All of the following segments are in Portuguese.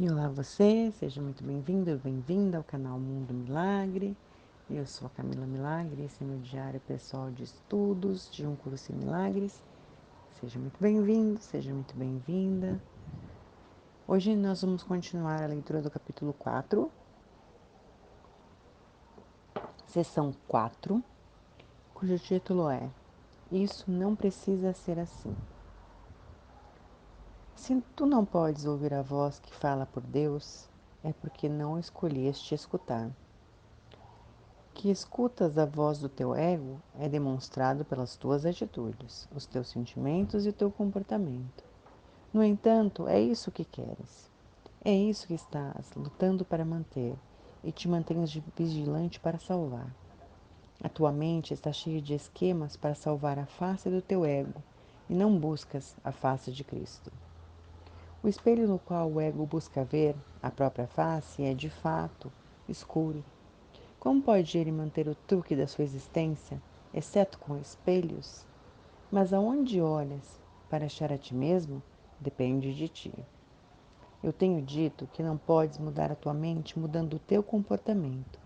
E olá você, seja muito bem-vindo ou bem-vinda ao canal Mundo Milagre. Eu sou a Camila Milagre, esse é meu diário pessoal de estudos de um curso em milagres. Seja muito bem-vindo, seja muito bem-vinda. Hoje nós vamos continuar a leitura do capítulo 4, sessão 4, cujo título é Isso não precisa ser assim. Se tu não podes ouvir a voz que fala por Deus, é porque não escolheste escutar. Que escutas a voz do teu ego é demonstrado pelas tuas atitudes, os teus sentimentos e o teu comportamento. No entanto, é isso que queres. É isso que estás lutando para manter e te mantens vigilante para salvar. A tua mente está cheia de esquemas para salvar a face do teu ego e não buscas a face de Cristo. O espelho no qual o ego busca ver a própria face é, de fato, escuro. Como pode ele manter o truque da sua existência, exceto com espelhos? Mas aonde olhas para achar a ti mesmo, depende de ti. Eu tenho dito que não podes mudar a tua mente mudando o teu comportamento,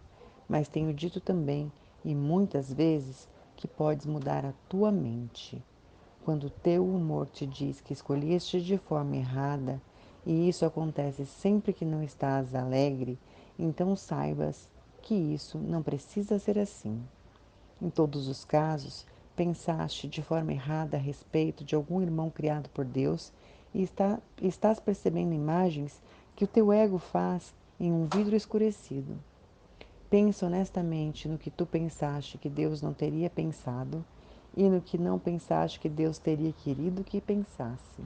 mas tenho dito também, e muitas vezes, que podes mudar a tua mente. Quando o teu humor te diz que escolheste de forma errada, e isso acontece sempre que não estás alegre, então saibas que isso não precisa ser assim. Em todos os casos, pensaste de forma errada a respeito de algum irmão criado por Deus e estás percebendo imagens que o teu ego faz em um vidro escurecido. Pensa honestamente no que tu pensaste que Deus não teria pensado e no que não pensaste que Deus teria querido que pensasse.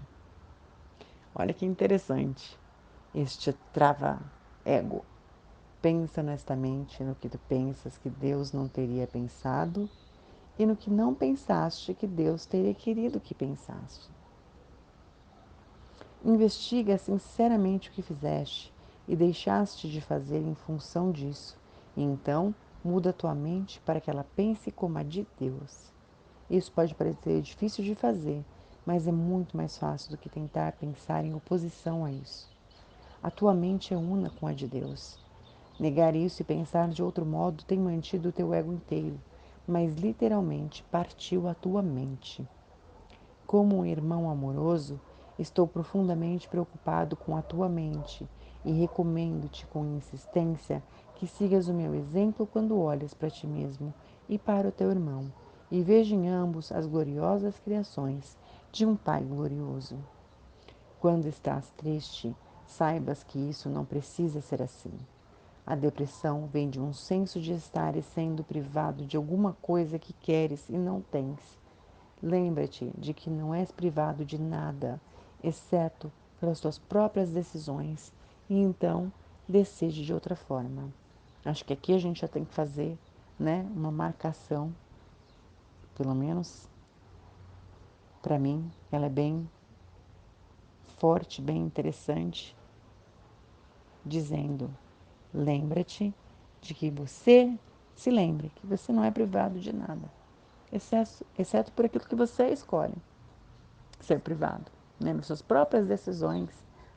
Olha que interessante este trava-ego. Pensa honestamente no que tu pensas que Deus não teria pensado e no que não pensaste que Deus teria querido que pensasse. Investiga sinceramente o que fizeste e deixaste de fazer em função disso, e então muda tua mente para que ela pense como a de Deus. Isso pode parecer difícil de fazer, mas é muito mais fácil do que tentar pensar em oposição a isso. A tua mente é una com a de Deus. Negar isso e pensar de outro modo tem mantido o teu ego inteiro, mas literalmente partiu a tua mente. Como um irmão amoroso, estou profundamente preocupado com a tua mente e recomendo-te com insistência que sigas o meu exemplo quando olhas para ti mesmo e para o teu irmão, e veja em ambos as gloriosas criações de um Pai glorioso. Quando estás triste, saibas que isso não precisa ser assim. A depressão vem de um senso de estares sendo privado de alguma coisa que queres e não tens. Lembra-te de que não és privado de nada, exceto pelas tuas próprias decisões, e então decide de outra forma. Acho que aqui a gente já tem que fazer, né, uma marcação, pelo menos para mim, ela é bem forte, bem interessante, dizendo: lembra-te de que você se lembre que você não é privado de nada, exceto por aquilo que você escolhe ser privado, né? Nas suas próprias decisões,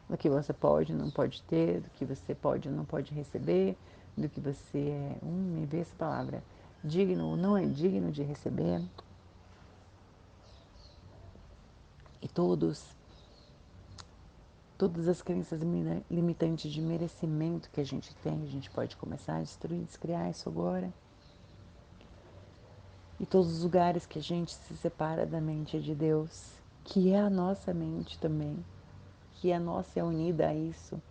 do que você pode e não pode ter, do que você pode e não pode receber, do que você é, me vê essa palavra, digno ou não é digno de receber. E todas as crenças limitantes de merecimento que a gente tem, a gente pode começar a destruir, descriar isso agora. E todos os lugares que a gente se separa da mente de Deus, que é a nossa mente também, que a nossa é unida a isso.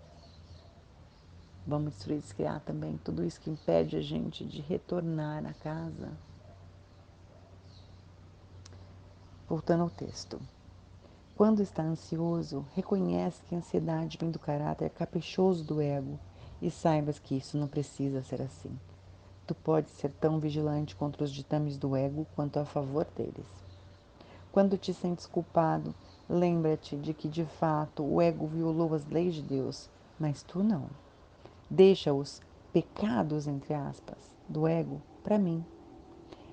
Vamos destruir, descriar também tudo isso que impede a gente de retornar à casa. Voltando ao texto. Quando está ansioso, reconhece que a ansiedade vem do caráter caprichoso do ego e saibas que isso não precisa ser assim. Tu podes ser tão vigilante contra os ditames do ego quanto a favor deles. Quando te sentes culpado, lembra-te de que, de fato, o ego violou as leis de Deus, mas tu não. Deixa os pecados, entre aspas, do ego para mim.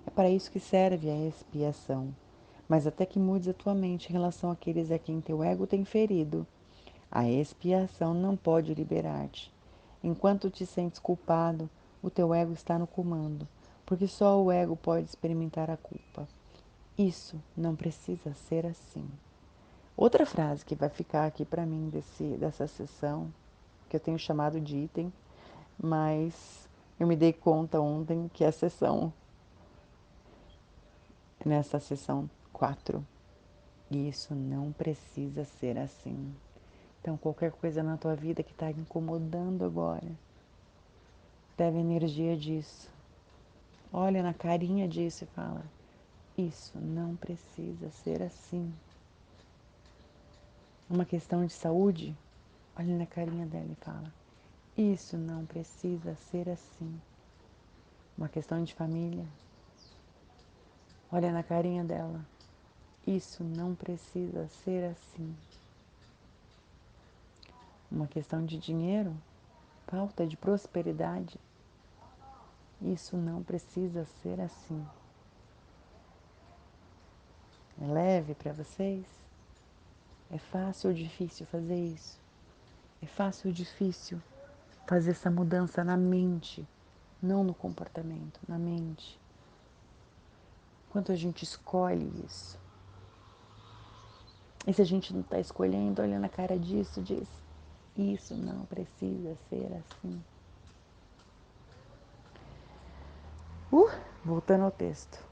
É para isso que serve a expiação. Mas até que mudes a tua mente em relação àqueles a quem teu ego tem ferido, A expiação não pode liberar-te. Enquanto te sentes culpado, o teu ego está no comando, porque só o ego pode experimentar a culpa. Isso não precisa ser assim. Outra frase que vai ficar aqui para mim dessa sessão, que eu tenho chamado de item, mas eu me dei conta ontem que a sessão, nessa sessão 4, isso não precisa ser assim. Então, qualquer coisa na tua vida que está incomodando agora, pega a energia disso. Olha na carinha disso e fala: isso não precisa ser assim. Uma questão de saúde, olha na carinha dela e fala: isso não precisa ser assim. Uma questão de família, olha na carinha dela: isso não precisa ser assim. Uma questão de dinheiro, falta de prosperidade, isso não precisa ser assim. É leve para vocês? É fácil ou difícil fazer isso? É fácil ou difícil fazer essa mudança na mente, não no comportamento, na mente? Quanto a gente escolhe isso? E se a gente não está escolhendo, olha na cara disso, diz: isso não precisa ser assim. Uh, Voltando ao texto.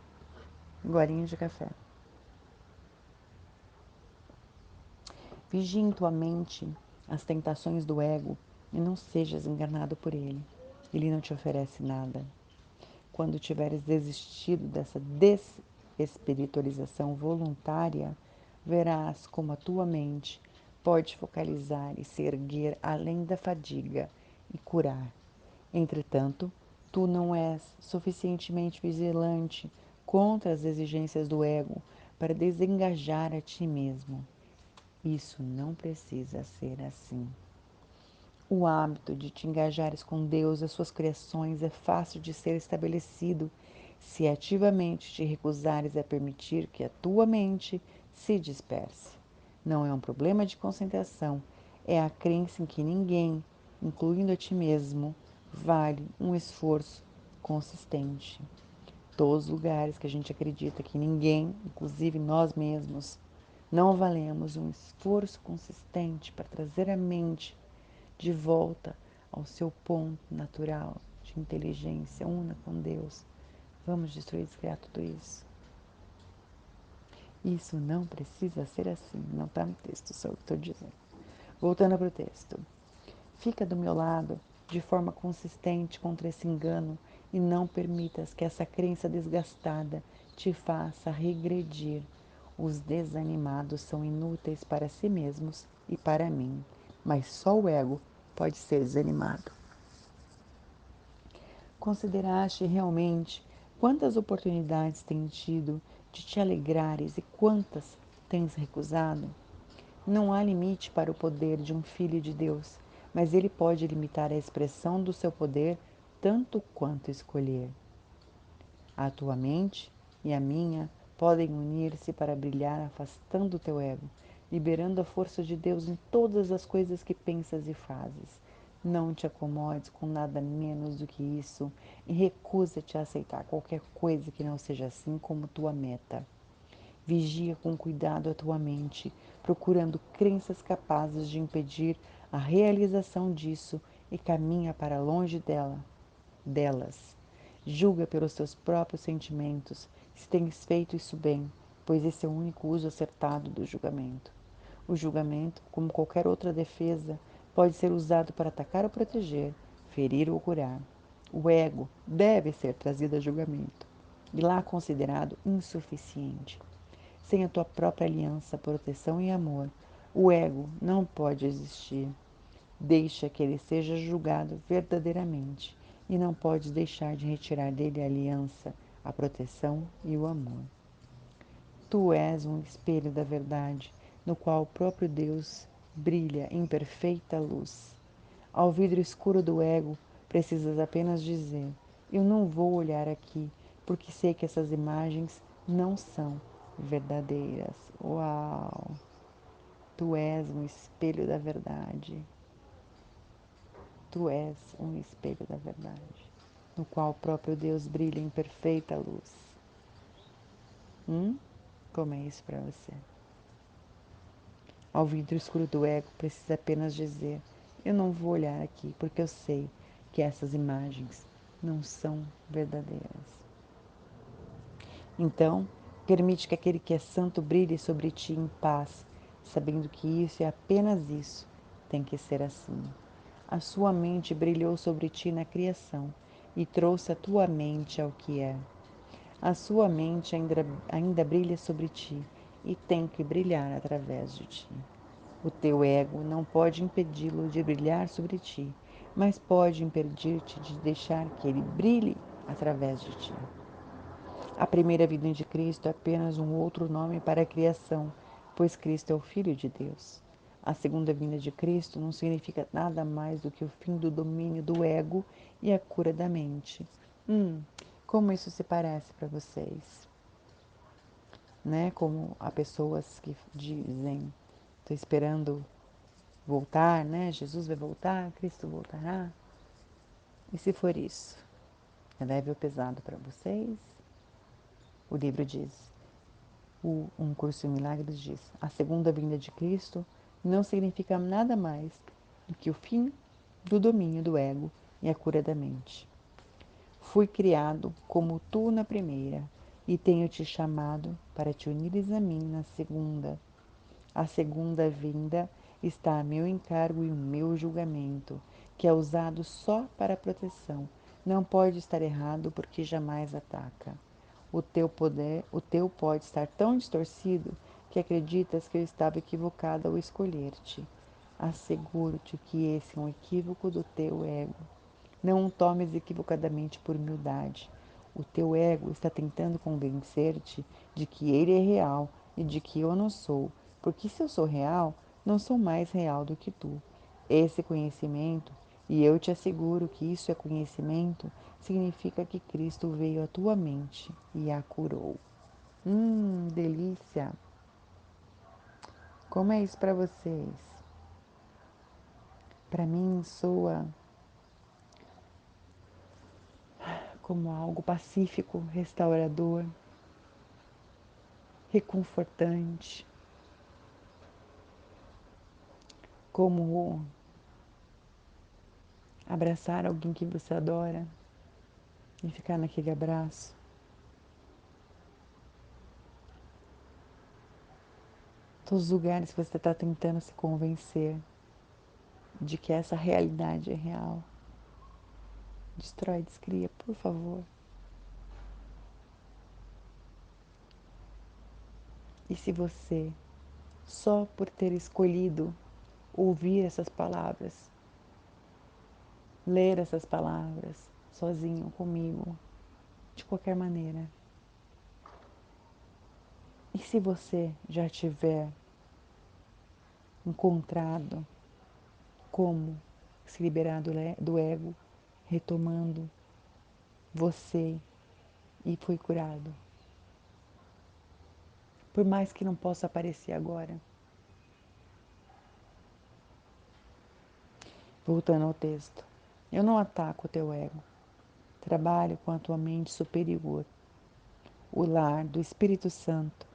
Golinho de café. Vigie em tua mente as tentações do ego e não sejas enganado por ele. Ele não te oferece nada. Quando tiveres desistido dessa desespiritualização voluntária, verás como a tua mente pode focalizar e se erguer além da fadiga e curar. Entretanto, tu não és suficientemente vigilante contra as exigências do ego para desengajar a ti mesmo. Isso não precisa ser assim. O hábito de te engajares com Deus e as suas criações é fácil de ser estabelecido se ativamente te recusares a permitir que a tua mente se disperse. Não é um problema de concentração, é a crença em que ninguém, incluindo a ti mesmo, vale um esforço consistente. Todos os lugares que a gente acredita que ninguém, inclusive nós mesmos, não valemos um esforço consistente para trazer a mente de volta ao seu ponto natural de inteligência una com Deus. Vamos destruir e descriar tudo isso. Isso não precisa ser assim, não está no texto, só eu que estou dizendo. Voltando para o texto. Fica do meu lado de forma consistente contra esse engano e não permitas que essa crença desgastada te faça regredir. Os desanimados são inúteis para si mesmos e para mim, mas só o ego pode ser desanimado. Consideraste realmente quantas oportunidades tens tido de te alegrares e quantas tens recusado? Não há limite para o poder de um filho de Deus, mas ele pode limitar a expressão do seu poder tanto quanto escolher. A tua mente e a minha podem unir-se para brilhar afastando o teu ego, liberando a força de Deus em todas as coisas que pensas e fazes. Não te acomodes com nada menos do que isso e recusa-te a aceitar qualquer coisa que não seja assim como tua meta. Vigia com cuidado a tua mente, procurando crenças capazes de impedir a realização disso e caminha para longe delas. Julga pelos teus próprios sentimentos se tens feito isso bem, pois esse é o único uso acertado do julgamento. O julgamento, como qualquer outra defesa, pode ser usado para atacar ou proteger, ferir ou curar. O ego deve ser trazido a julgamento e lá considerado insuficiente. Sem a tua própria aliança, proteção e amor, o ego não pode existir. Deixa que ele seja julgado verdadeiramente e não podes deixar de retirar dele a aliança, a proteção e o amor. Tu és um espelho da verdade, no qual o próprio Deus brilha em perfeita luz. Ao vidro escuro do ego, precisas apenas dizer: eu não vou olhar aqui, porque sei que essas imagens não são verdadeiras. Uau! Tu és um espelho da verdade. Tu és um espelho da verdade, no qual o próprio Deus brilha em perfeita luz. Como é isso para você? Ao vidro escuro do ego, precisa apenas dizer: eu não vou olhar aqui, porque eu sei que essas imagens não são verdadeiras. Então, permite que aquele que é santo brilhe sobre ti em paz, sabendo que isso é apenas isso, tem que ser assim. A sua mente brilhou sobre ti na criação e trouxe a tua mente ao que é. A sua mente ainda brilha sobre ti e tem que brilhar através de ti. O teu ego não pode impedi-lo de brilhar sobre ti, mas pode impedir-te de deixar que ele brilhe através de ti. A primeira vinda de Cristo é apenas um outro nome para a criação, pois Cristo é o Filho de Deus. A segunda vinda de Cristo não significa nada mais do que o fim do domínio do ego e a cura da mente. Como isso se parece para vocês? Né? Como há pessoas que dizem, estou esperando voltar, né? Jesus vai voltar, Cristo voltará. E se for isso, é leve ou pesado para vocês? O livro diz, Um Curso em Milagres diz, a segunda vinda de Cristo não significa nada mais do que o fim do domínio do ego e a cura da mente. Fui criado como tu na primeira, e tenho te chamado para te unires a mim na segunda. A segunda vinda está a meu encargo e o meu julgamento, que é usado só para proteção. Não pode estar errado porque jamais ataca. O teu pode estar tão distorcido que acreditas que eu estava equivocada ao escolher-te. Asseguro-te que esse é um equívoco do teu ego. Não o tomes equivocadamente por humildade. O teu ego está tentando convencer-te de que ele é real e de que eu não sou, porque se eu sou real, não sou mais real do que tu. Esse conhecimento, e eu te asseguro que isso é conhecimento, significa que Cristo veio à tua mente e a curou. Delícia! Como é isso para vocês? Para mim soa como algo pacífico, restaurador, reconfortante, como abraçar alguém que você adora e ficar naquele abraço. Todos os lugares que você está tentando se convencer de que essa realidade é real. Destrói, descria, por favor. E se você, só por ter escolhido ouvir essas palavras, ler essas palavras sozinho, comigo, de qualquer maneira, e se você já tiver encontrado como se liberar do ego, retomando você e foi curado. Por mais que não possa aparecer agora. Voltando ao texto. Eu não ataco o teu ego. Trabalho com a tua mente superior, o lar do Espírito Santo,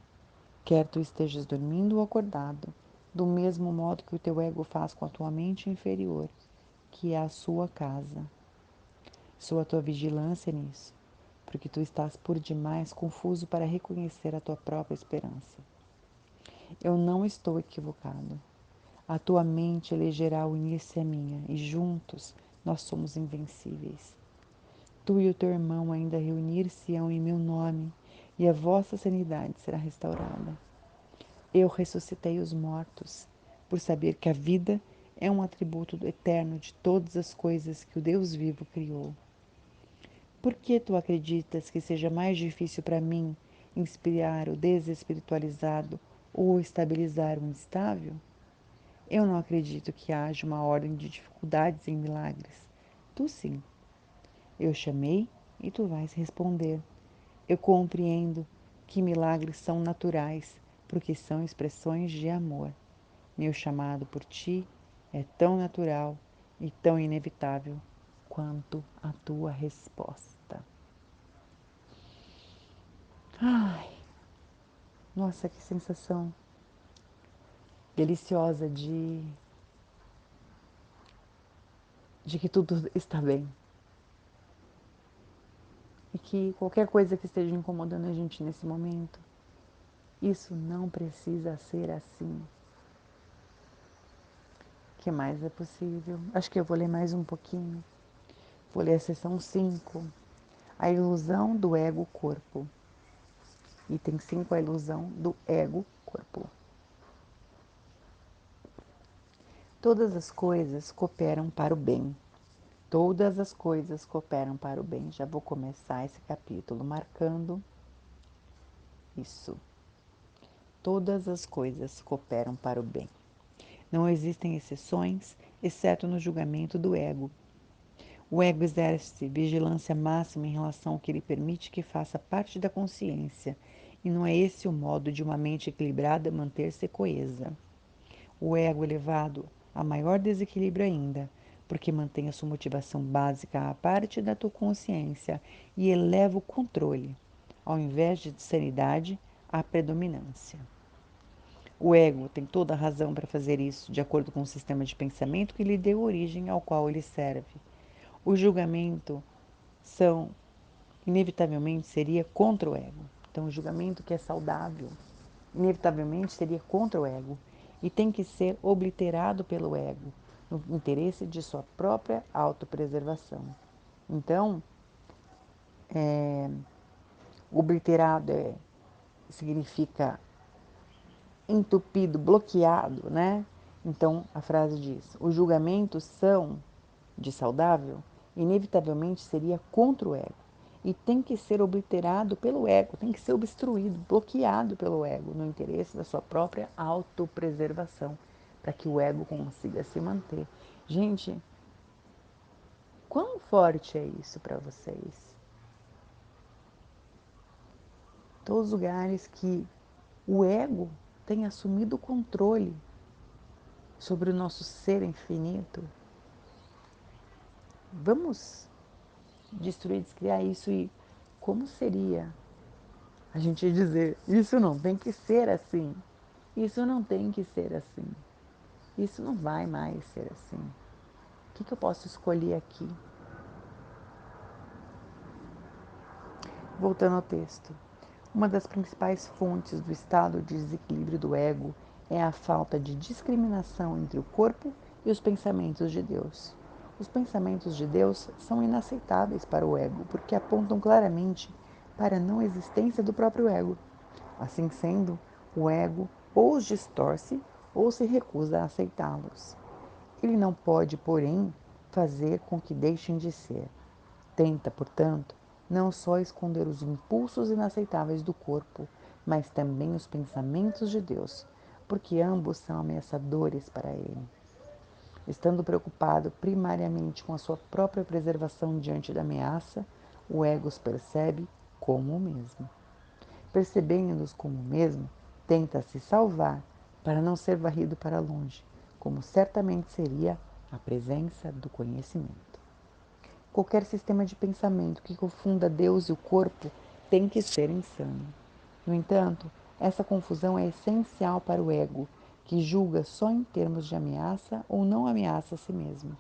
quer tu estejas dormindo ou acordado, do mesmo modo que o teu ego faz com a tua mente inferior, que é a sua casa. Sou a tua vigilância nisso, porque tu estás por demais confuso para reconhecer a tua própria esperança. Eu não estou equivocado. A tua mente elegerá unir-se à minha, e juntos nós somos invencíveis. Tu e o teu irmão ainda reunir-se-ão em meu nome, e a vossa sanidade será restaurada. Eu ressuscitei os mortos, por saber que a vida é um atributo eterno de todas as coisas que o Deus vivo criou. Por que tu acreditas que seja mais difícil para mim inspirar o desespiritualizado ou estabilizar o instável? Eu não acredito que haja uma ordem de dificuldades em milagres. Tu sim. Eu chamei e tu vais responder. Eu compreendo que milagres são naturais, porque são expressões de amor. Meu chamado por ti é tão natural e tão inevitável quanto a tua resposta. Ai, nossa, que sensação deliciosa de que tudo está bem. E que qualquer coisa que esteja incomodando a gente nesse momento, isso não precisa ser assim. O que mais é possível? Acho que eu vou ler mais um pouquinho. Vou ler a seção 5. A ilusão do ego-corpo. Item 5, a ilusão do ego-corpo. Todas as coisas cooperam para o bem. Todas as coisas cooperam para o bem. Já vou começar esse capítulo marcando isso. Todas as coisas cooperam para o bem. Não existem exceções, exceto no julgamento do ego. O ego exerce vigilância máxima em relação ao que ele permite que faça parte da consciência, e não é esse o modo de uma mente equilibrada manter-se coesa. O ego elevado a maior desequilíbrio ainda, porque mantém a sua motivação básica à parte da tua consciência e eleva o controle, ao invés de sanidade, à predominância. O ego tem toda a razão para fazer isso, de acordo com o sistema de pensamento que lhe deu origem ao qual ele serve. O julgamento inevitavelmente seria contra o ego. Então, o julgamento que é saudável, inevitavelmente seria contra o ego e tem que ser obliterado pelo ego, no interesse de sua própria autopreservação. Então, obliterado significa entupido, bloqueado, né? Então, a frase diz: os julgamentos são de saudável, inevitavelmente seria contra o ego. E tem que ser obliterado pelo ego, tem que ser obstruído, bloqueado pelo ego, no interesse da sua própria autopreservação, para que o ego consiga se manter. Gente, quão forte é isso para vocês? Todos os lugares que o ego tem assumido o controle sobre o nosso ser infinito. Vamos destruir, descriar isso e como seria a gente dizer, isso não tem que ser assim, isso não tem que ser assim, isso não vai mais ser assim. O que eu posso escolher aqui? Voltando ao texto. Uma das principais fontes do estado de desequilíbrio do ego é a falta de discriminação entre o corpo e os pensamentos de Deus. Os pensamentos de Deus são inaceitáveis para o ego, porque apontam claramente para a não existência do próprio ego. Assim sendo, o ego ou os distorce ou se recusa a aceitá-los. Ele não pode, porém, fazer com que deixem de ser. Tenta, portanto, não só esconder os impulsos inaceitáveis do corpo, mas também os pensamentos de Deus, porque ambos são ameaçadores para ele. Estando preocupado primariamente com a sua própria preservação diante da ameaça, o ego os percebe como o mesmo. Percebendo-os como o mesmo, tenta se salvar para não ser varrido para longe, como certamente seria a presença do conhecimento. Qualquer sistema de pensamento que confunda Deus e o corpo tem que ser insano. No entanto, essa confusão é essencial para o ego, que julga só em termos de ameaça ou não ameaça a si mesmo.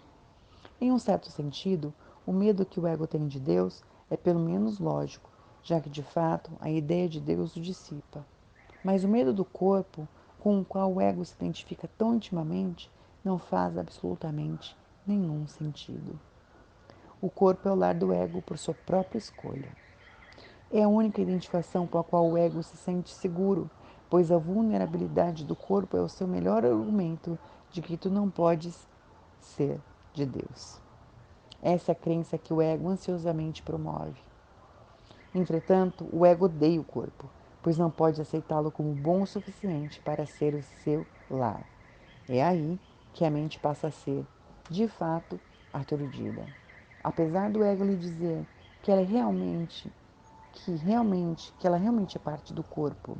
Em um certo sentido, o medo que o ego tem de Deus é pelo menos lógico, já que de fato a ideia de Deus o dissipa. Mas o medo do corpo, com o qual o ego se identifica tão intimamente, não faz absolutamente nenhum sentido. O corpo é o lar do ego por sua própria escolha. É a única identificação com a qual o ego se sente seguro, pois a vulnerabilidade do corpo é o seu melhor argumento de que tu não podes ser de Deus. Essa é a crença que o ego ansiosamente promove. Entretanto, o ego odeia o corpo, pois não pode aceitá-lo como bom o suficiente para ser o seu lar. É aí que a mente passa a ser, de fato, aturdida. Apesar do ego lhe dizer que ela realmente é parte do corpo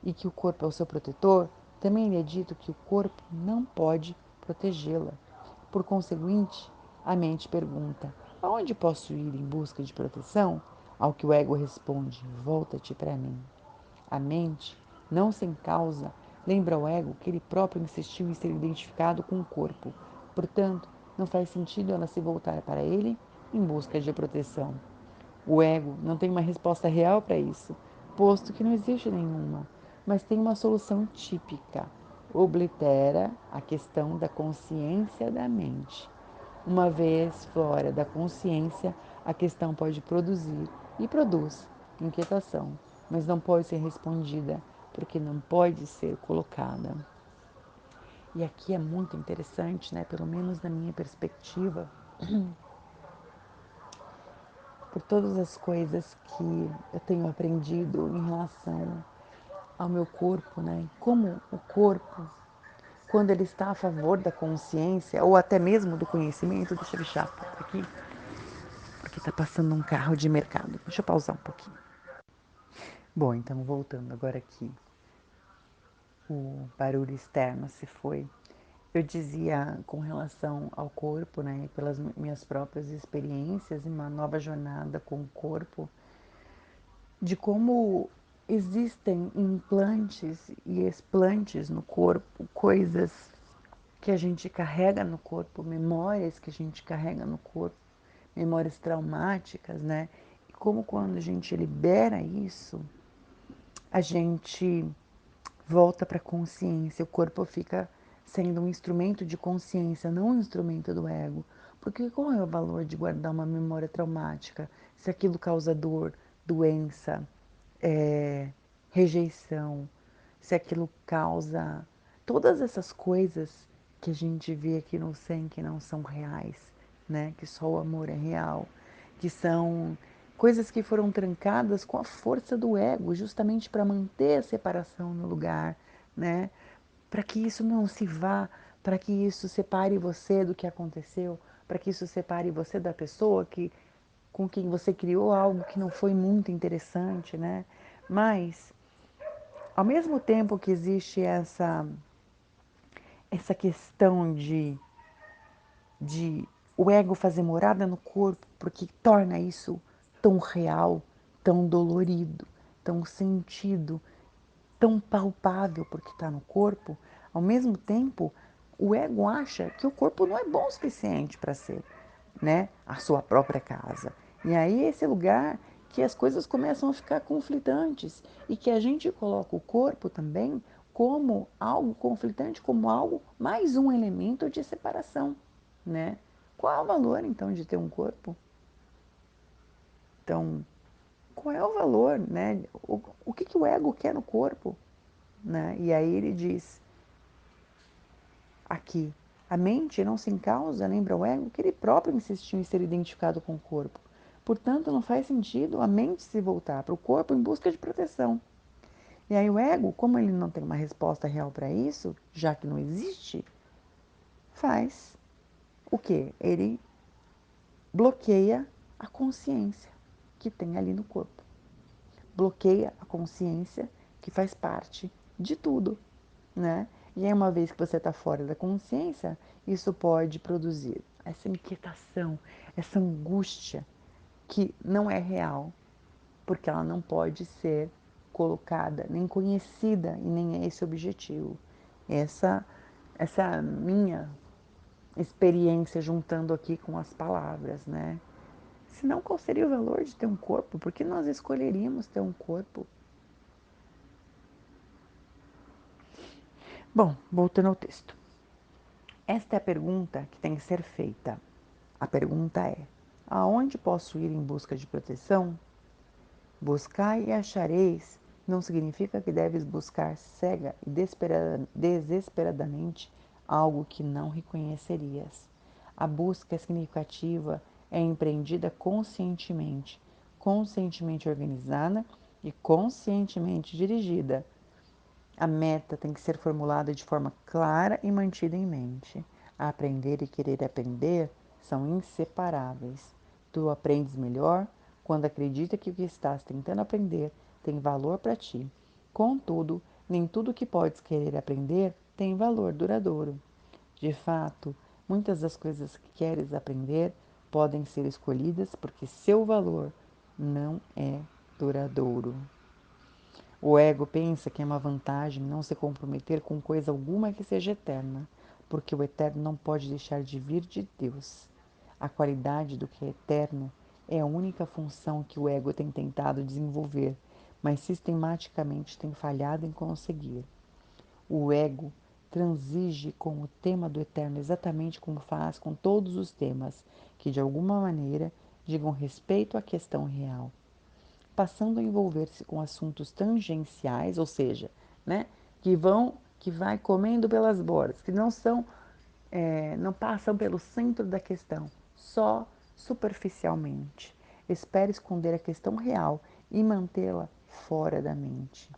e que o corpo é o seu protetor, Também lhe é dito que o corpo não pode protegê-la. Por conseguinte, a mente pergunta: aonde posso ir em busca de proteção? Ao que o ego responde: volta-te para mim. A mente, não sem causa, lembra ao ego que ele próprio insistiu em ser identificado com o corpo. Portanto, não faz sentido ela se voltar para ele em busca de proteção. O ego não tem uma resposta real para isso, posto que não existe nenhuma, mas tem uma solução típica. Oblitera a questão da consciência da mente. Uma vez fora da consciência, a questão pode produzir e produz inquietação, mas não pode ser respondida porque não pode ser colocada. E aqui é muito interessante, né? Pelo menos na minha perspectiva, por todas as coisas que eu tenho aprendido em relação ao meu corpo, né? Como o corpo, quando ele está a favor da consciência ou até mesmo do conhecimento, deixa eu fechar por aqui, porque está passando um carro de mercado. Deixa eu pausar um pouquinho. Bom, então voltando agora aqui, o barulho externo se foi. Eu dizia com relação ao corpo, né, pelas minhas próprias experiências e uma nova jornada com o corpo, de como existem implantes e explantes no corpo, coisas que a gente carrega no corpo, memórias que a gente carrega no corpo, memórias traumáticas, né? E como quando a gente libera isso, a gente volta para a consciência, o corpo fica sendo um instrumento de consciência, não um instrumento do ego. Porque qual é o valor de guardar uma memória traumática se aquilo causa dor, doença, rejeição, se aquilo causa todas essas coisas que a gente vê aqui no SEM que não são reais, né? Que só o amor é real, que são coisas que foram trancadas com a força do ego, justamente para manter a separação no lugar, né? Para que isso não se vá, para que isso separe você do que aconteceu, para que isso separe você da pessoa que com quem você criou algo que não foi muito interessante, né? Mas ao mesmo tempo que existe essa questão de o ego fazer morada no corpo, porque torna isso tão real, tão dolorido, tão sentido, tão palpável porque está no corpo, ao mesmo tempo, o ego acha que o corpo não é bom o suficiente para ser, né, a sua própria casa. E aí esse lugar que as coisas começam a ficar conflitantes e que a gente coloca o corpo também como algo conflitante, como algo mais um elemento de separação, né? Qual é o valor então de ter um corpo? Então, qual é o valor, né? O que o ego quer no corpo, né? E aí ele diz aqui, a mente não se encausa, lembra o ego, que ele próprio insistiu em ser identificado com o corpo. Portanto, não faz sentido a mente se voltar para o corpo em busca de proteção. E aí o ego, como ele não tem uma resposta real para isso, já que não existe, faz o quê? Ele bloqueia a consciência que tem ali no corpo. Bloqueia a consciência que faz parte de tudo, né? E aí, uma vez que você está fora da consciência, isso pode produzir essa inquietação, essa angústia que não é real, porque ela não pode ser colocada, nem conhecida, e nem é esse o objetivo. Essa, essa minha experiência juntando aqui com as palavras, né? Senão, qual seria o valor de ter um corpo? Por que nós escolheríamos ter um corpo? Bom, voltando ao texto. Esta é a pergunta que tem que ser feita. A pergunta é: aonde posso ir em busca de proteção? Buscai e achareis não significa que deves buscar cega e desesperadamente algo que não reconhecerias. A busca significativa é empreendida conscientemente, conscientemente organizada e conscientemente dirigida. A meta tem que ser formulada de forma clara e mantida em mente. Aprender e querer aprender são inseparáveis. Tu aprendes melhor quando acredita que o que estás tentando aprender tem valor para ti. Contudo, Nem tudo que podes querer aprender tem valor duradouro. De fato, muitas das coisas que queres aprender podem ser escolhidas porque seu valor não é duradouro. O ego pensa que é uma vantagem não se comprometer com coisa alguma que seja eterna, porque o eterno não pode deixar de vir de Deus. A qualidade do que é eterno é a única função que o ego tem tentado desenvolver, mas sistematicamente tem falhado em conseguir. O ego transige com o tema do eterno exatamente como faz com todos os temas que, de alguma maneira, digam respeito à questão real, passando a envolver-se com assuntos tangenciais, ou seja, né, que vai comendo pelas bordas, que não passam pelo centro da questão, só superficialmente. Espera esconder a questão real e mantê-la fora da mente.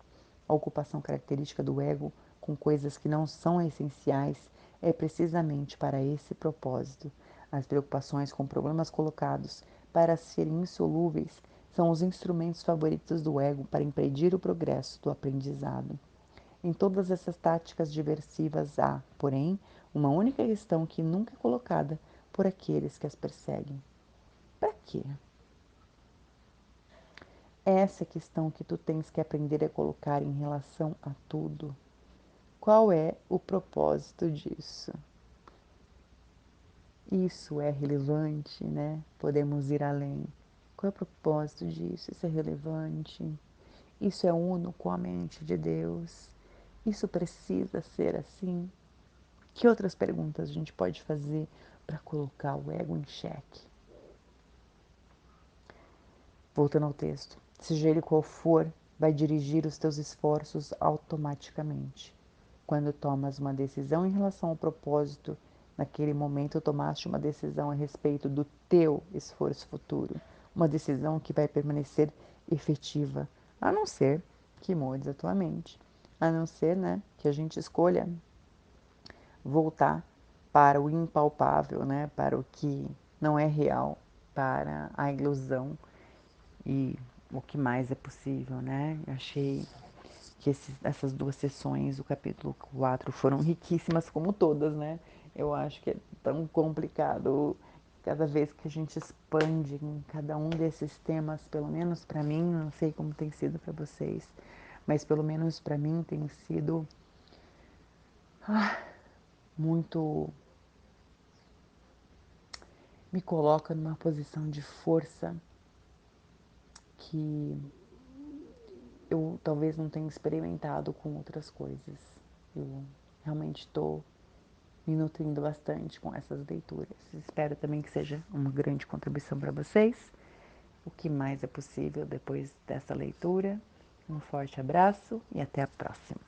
A ocupação característica do ego com coisas que não são essenciais é precisamente para esse propósito. As preocupações com problemas colocados para serem insolúveis são os instrumentos favoritos do ego para impedir o progresso do aprendizado. Em todas essas táticas diversivas há, porém, uma única questão que nunca é colocada por aqueles que as perseguem. Para quê? Essa é a questão que tu tens que aprender a colocar em relação a tudo. Qual é o propósito disso? Isso é relevante, né? Podemos ir além. Qual é o propósito disso? Isso é relevante? Isso é uno com a mente de Deus? Isso precisa ser assim? Que outras perguntas a gente pode fazer para colocar o ego em xeque? Voltando ao texto. Seja ele qual for, vai dirigir os teus esforços automaticamente. Quando tomas uma decisão em relação ao propósito, naquele momento tomaste uma decisão a respeito do teu esforço futuro. Uma decisão que vai permanecer efetiva, a não ser que mudes a tua mente. A não ser, né, que a gente escolha voltar para o impalpável, né, para o que não é real, para a ilusão e o que mais é possível, né? Eu achei que essas duas sessões do capítulo 4 foram riquíssimas como todas, né? Eu acho que é tão complicado cada vez que a gente expande em cada um desses temas, pelo menos para mim, não sei como tem sido para vocês, mas pelo menos para mim tem sido muito, me coloca numa posição de força que eu talvez não tenha experimentado com outras coisas. Eu realmente estou me nutrindo bastante com essas leituras. Espero também que seja uma grande contribuição para vocês. O que mais é possível depois dessa leitura. Um forte abraço e até a próxima.